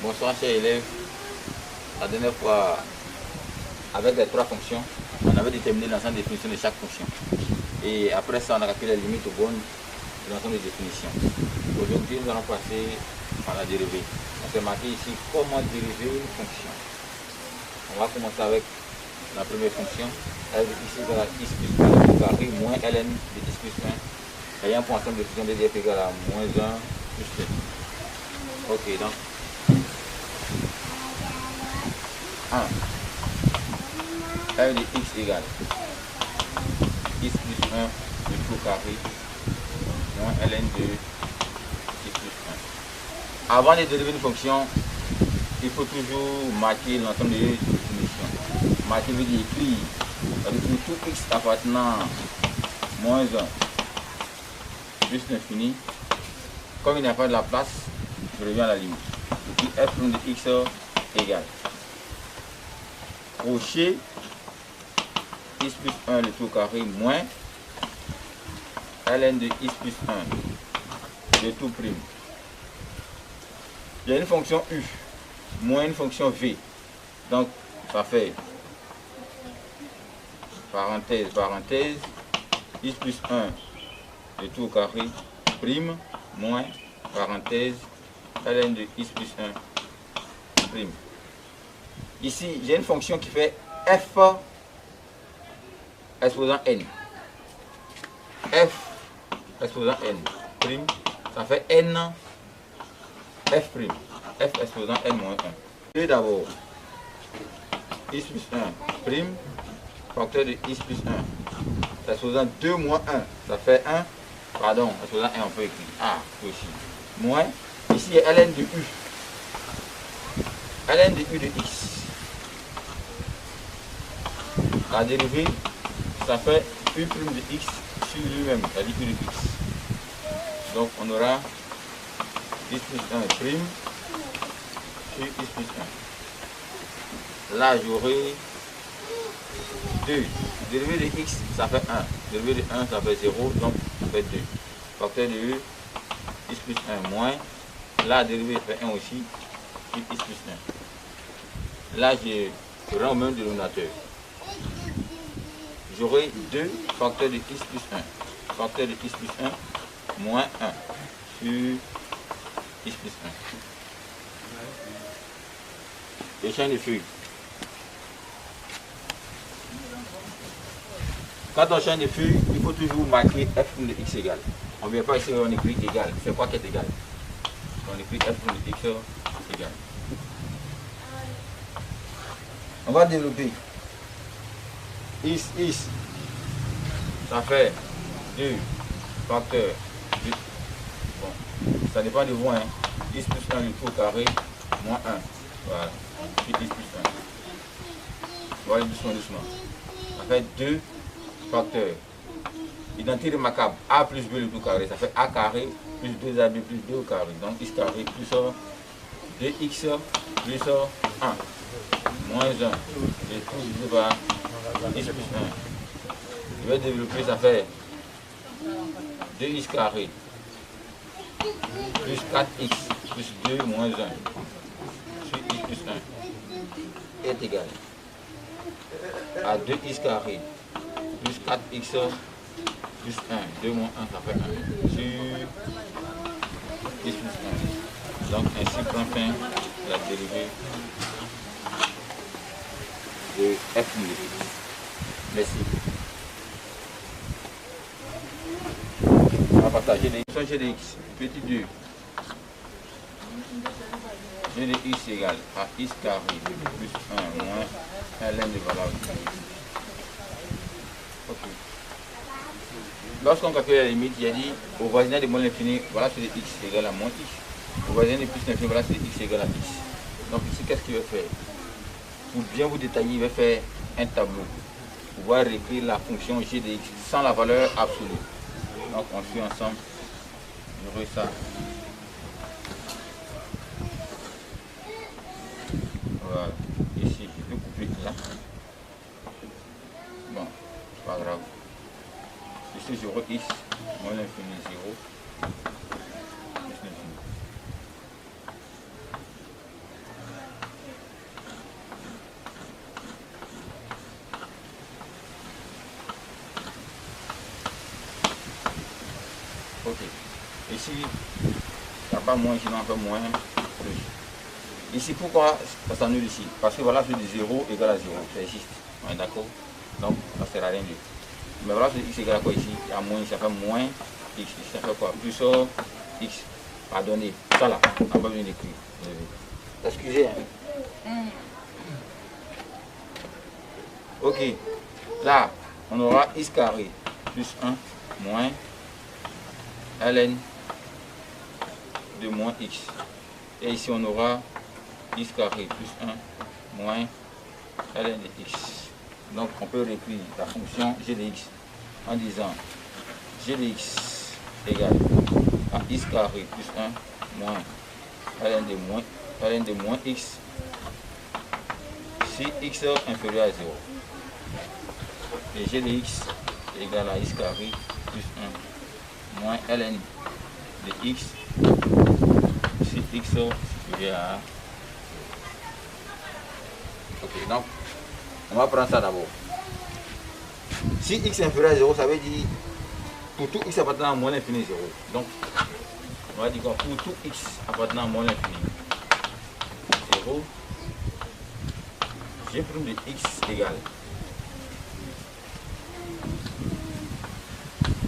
Bonsoir chers élèves. La dernière fois, avec les trois fonctions, on avait déterminé l'ensemble des définitions de chaque fonction. Et après ça, on a calculé les limites bonnes de l'ensemble des définitions. Aujourd'hui, nous allons passer à la dérivée. On peut marquer ici comment dériver une fonction. On va commencer avec la première fonction. F de x égale à x plus 1 au carré moins ln de x plus 1. Ayant pour ensemble de fonction de df égale à moins 1 plus 2. Ok, donc 1. F de x égale x plus 1 de tout au carré moins ln de x plus 1. Avant de dériver une fonction, il faut toujours marquer l'ensemble des définitions. Marquer veut dire écrire. Pour tout x appartenant à moins 1 plus l'infini, comme il n'y a pas de la place, je reviens à la limite. Et puis f de x égale crochet x plus 1 le tout au carré moins ln de x plus 1 le tout prime. Il y a une fonction u moins une fonction v. Donc ça fait parenthèse, parenthèse, x plus 1 le tout au carré prime moins parenthèse ln de x plus 1 prime. Ici, j'ai une fonction qui fait f exposant n. F exposant n prime, ça fait n f prime. F exposant n moins 1. Et d'abord, x plus 1 prime, facteur de x plus 1. Exposant 2 moins 1, ça fait 1. Pardon, exposant 1, on peut écrire A aussi. Moins, ici il y a ln de u. Ln de u de x. La dérivée, ça fait u prime de x sur lui-même, c'est-à-dire u de x. Donc on aura x plus 1 prime sur x plus 1. Là j'aurai 2. Dérivée de x, ça fait 1. Dérivée de 1, ça fait 0, donc ça fait 2. Facteur de u, x plus 1 moins. Là, dérivée fait 1 aussi, sur x plus 1. Là, je rends au même dénominateur. J'aurai 2 facteurs de x plus 1. Facteur de x plus 1 moins 1 sur x plus 1. Échange de feuilles. Quand on change de feuille, il faut toujours marquer f de x égale. On ne vient pas ici, on écrit égal. C'est quoi qui est égal? On écrit f de x égale. On va développer. X, ça fait 2 facteurs. Bon, ça dépend de vous. Hein. X plus 1 le tout au carré, moins 1. Voilà. Puis x plus 1. Voilà, doucement, doucement. Ça fait 2 facteurs. Identité remarquable. A plus B le tout carré. Ça fait A carré plus 2AB plus 2 au carré. Donc x carré plus 2x plus 1. Moins 1. Et tout divisé par x plus 1. Je vais développer, ça fait 2x carré plus 4x plus 2 moins 1 sur x plus 1 est égal à 2x carré plus 4x plus 1. 2 moins 1, ça fait 1 sur x plus 1. Donc ainsi prend fin la dérivée de f de x. Merci. On va partager les x. G de x, petit 2. G de x égale à x carré plus 1 moins ln de valeur. Ok. Lorsqu'on calcule la limite, il y a dit au voisinage de moins l'infini, voilà c'est de x égale à moins x. Au voisinage de plus l'infini, voilà c'est de x égale à x. Donc ici, qu'est-ce qu'il va faire? Pour bien vous détailler, il va faire un tableau pour pouvoir réécrire la fonction g de x sans la valeur absolue. Donc on suit ensemble. J'aurai ça. Voilà. Ici, je peux couper là. Bon, c'est pas grave. Ici, j'aurai x moins l'infini 0. Plus l'infini. pas moins ici, non, on fait moins plus. Ici, pourquoi ça s'annule ici? Parce que voilà, c'est de 0 égale à 0, ça existe. On est d'accord? Donc, ça ne sert à rien du tout. Mais voilà, c'est x égale à quoi ici? Il y a moins, ça fait moins x. Ça fait quoi? Plus x. Pardonnez. Ça là, on n'a pas besoin d'écrire. Excusez. Hein. Ok. Là, on aura x carré plus 1 moins ln de moins x. Et ici, on aura x carré plus 1 moins ln de x. Donc, on peut réécrire la fonction g de x en disant g de x égale à x carré plus 1 moins ln de moins x si x est inférieur à 0. Et g de x égale à x carré plus 1 moins ln de x si x est supérieur à 0. Ok, donc on va prendre ça d'abord. Si x est inférieur à 0, ça veut dire pour tout x appartenant à moins l'infini 0. Donc on va dire quoi? Pour tout x appartenant à moins l'infini 0, g' de x égale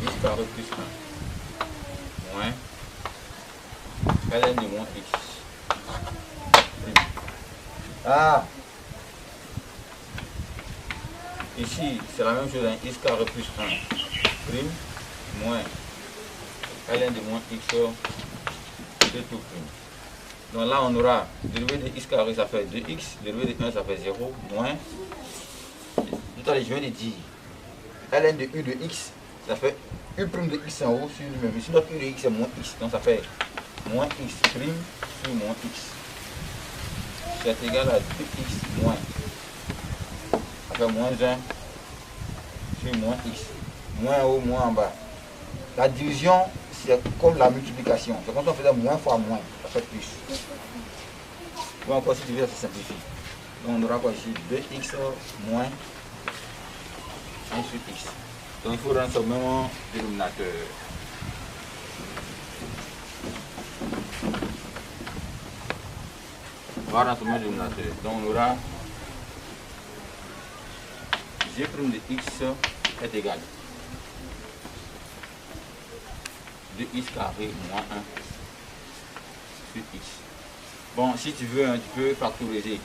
x carré plus 1 moins ln de moins x. Ah, ici c'est la même chose, hein, x carré plus 1 prime moins ln de moins x de tout prime. Donc là on aura dérivé de x carré, ça fait 2x, dérivé de 1 ça fait 0, moins, tout à l'heure je viens de dire, ln de u de x, ça fait u prime de x en haut sur lui-même. Ici notre u de x est moins x, donc ça fait moins x prime sur moins x. C'est égal à 2x moins, ça fait moins 1 sur moins x. Moins en haut, moins en bas. La division, c'est comme la multiplication. C'est comme si on faisait moins fois moins, ça fait plus. Ou encore si tu veux, ça simplifie. Donc on aura quoi ici? 2x moins 1 sur x. Donc il faut rendre ça au même dénominateur. On va rendre ça au même dénominateur. Donc on aura g' de x est égal à 2x carré moins 1 sur x. Bon, si tu veux, tu peux factoriser.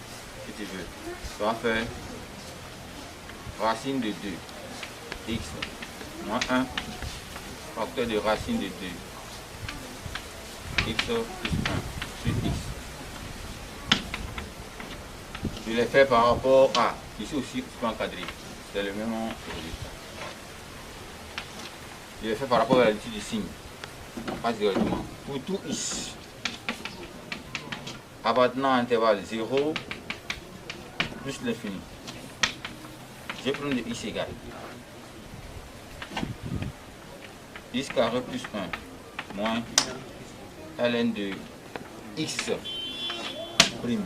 Si tu veux, tu vas faire racine de 2 x moins 1 facteur de racine de 2 x plus 1 sur x. Je l'ai fait par rapport à, ici aussi tu peux encadrer, c'est le même résultat. Je l'ai fait par rapport à l'étude du signe, on passe directement. Pour tout x appartenant à l'intervalle 0 plus l'infini, je prends de x égale x carré plus 1 moins ln de x prime.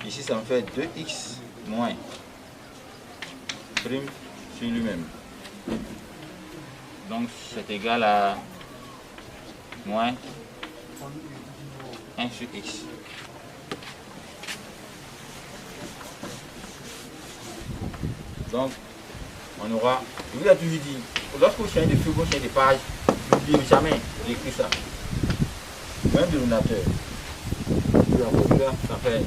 Ici ça me fait 2x moins prime sur lui-même. Donc c'est égal à moins 1 sur x. Donc on aura, je vous ai toujours dit, lorsque vous changez de feuille, vous changez de page, n'oubliez jamais d'écrire ça. Même dénominateur. Ça fait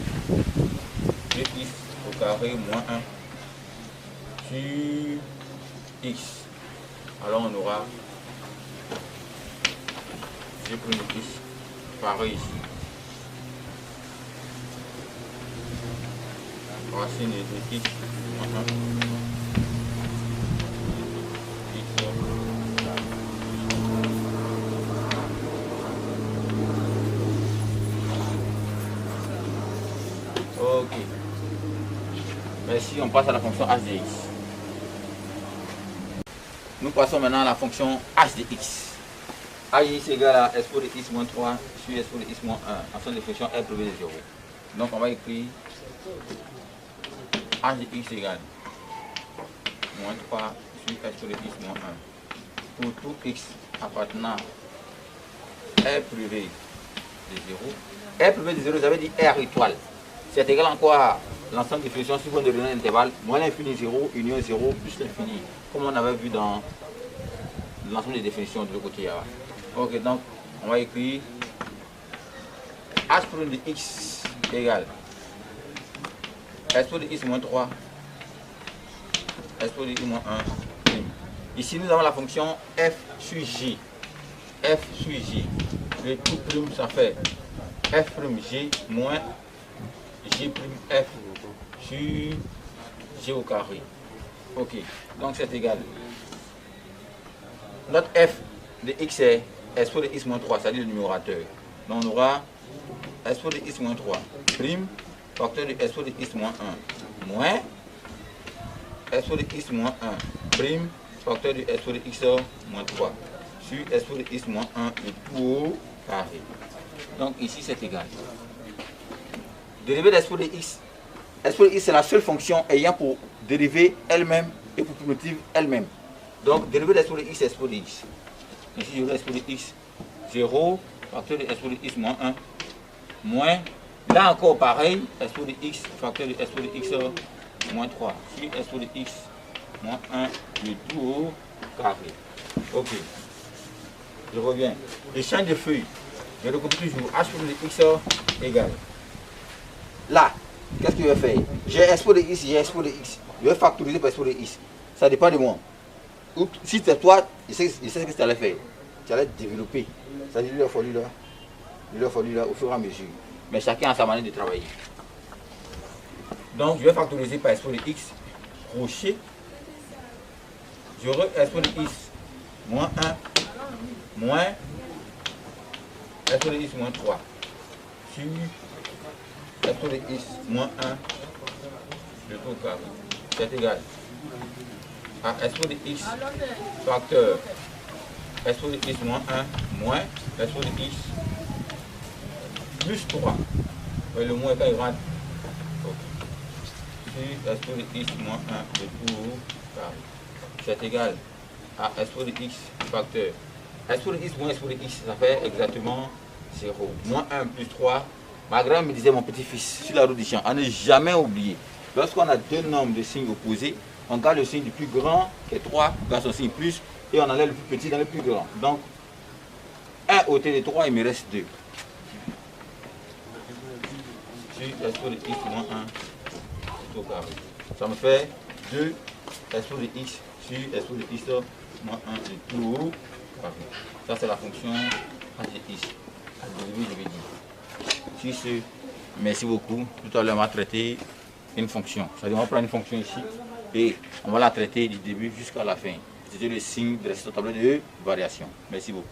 2x au carré moins 1 sur x. Alors on aura g' de x pareil ici. Racine de x moins 1 x. Ok. Merci, on passe à la fonction h de x. Nous passons maintenant à la fonction h de x. h de x égale à s de x moins 3 sur s de x moins 1. Ensemble de fonction r privé de 0. Donc on va écrire h de x égale moins 3 sur s de x moins 1. Pour tout x appartenant R privé de 0. R privé de 0, j'avais dit R étoile. C'est égal en quoi à l'ensemble des fonctions suivant de un intervalle, moins l'infini 0, union 0, plus l'infini. Comme on avait vu dans l'ensemble des définitions de l'autre côté. Ok, donc on va écrire h' de x égale s' de x moins 3, s' de x moins 1. Ici, nous avons la fonction f sur j. F sur j. Le tout prime, ça fait f prime g moins g prime f sur g au carré. Ok, donc c'est égal. Notre f de x est s' de x moins 3, c'est-à-dire le numérateur. Donc on aura s' de x moins 3 prime facteur de s' de x moins 1 moins s' de x moins 1 prime facteur de s' de x moins 3 sur s' de x moins 1 et tout au carré. Donc ici c'est égal. Dérivée de s' de x. S' de x c'est la seule fonction ayant pour dérivée elle-même et pour primitive elle-même. Donc dérivée de s' de x c'est s' de x. Ici j'aurai s' de x 0 facteur de s' de x moins 1 moins, là encore pareil, s' de x facteur de s' de x moins 3 sur s' de x moins 1 le tout au carré. Ok, je reviens. Échange de feuilles. Je recoupe toujours h' de x égale. Là, qu'est-ce que je vais faire? J'ai s' de x, j'ai s' de x. Je vais factoriser par s' de x. Ça dépend de moi. Ou, si c'est toi, je sais ce que tu allais faire. Tu allais développer. C'est-à-dire qu'il a fallu là au fur et à mesure. Mais chacun a sa manière de travailler. Donc je vais factoriser par s' de x crochet. J'aurai s' de x moins 1 moins s' de x moins 3 sur s' de x moins 1 le tout carré. C'est égal à s' de x facteur s' de x moins 1 moins s' de x plus 3. Le moins quand il rentre. Sur s' de x moins 1 de tout carré. C'est égal à s' de x facteur. S' de x moins s' de x, ça fait exactement 0. Moins 1 plus 3. Ma grand-mère me disait, mon petit-fils, sur la route du champ, à ne jamais oublier. Lorsqu'on a deux nombres de signes opposés, on garde le signe du plus grand, qui est 3, dans son signe plus, et on enlève le plus petit dans le plus grand. Donc, 1 ôté de 3, il me reste 2. Sur s' de x moins 1 tout au carré. Ça me fait 2 s' de x sur s' de x moins 1 et tout au carré. Ça c'est la fonction h de x. Je vais dire. Sur ce, merci beaucoup. Tout à l'heure on va traiter une fonction. C'est-à-dire on va prendre une fonction ici et on va la traiter du début jusqu'à la fin. C'était le signe de la tableau de variation. Merci beaucoup.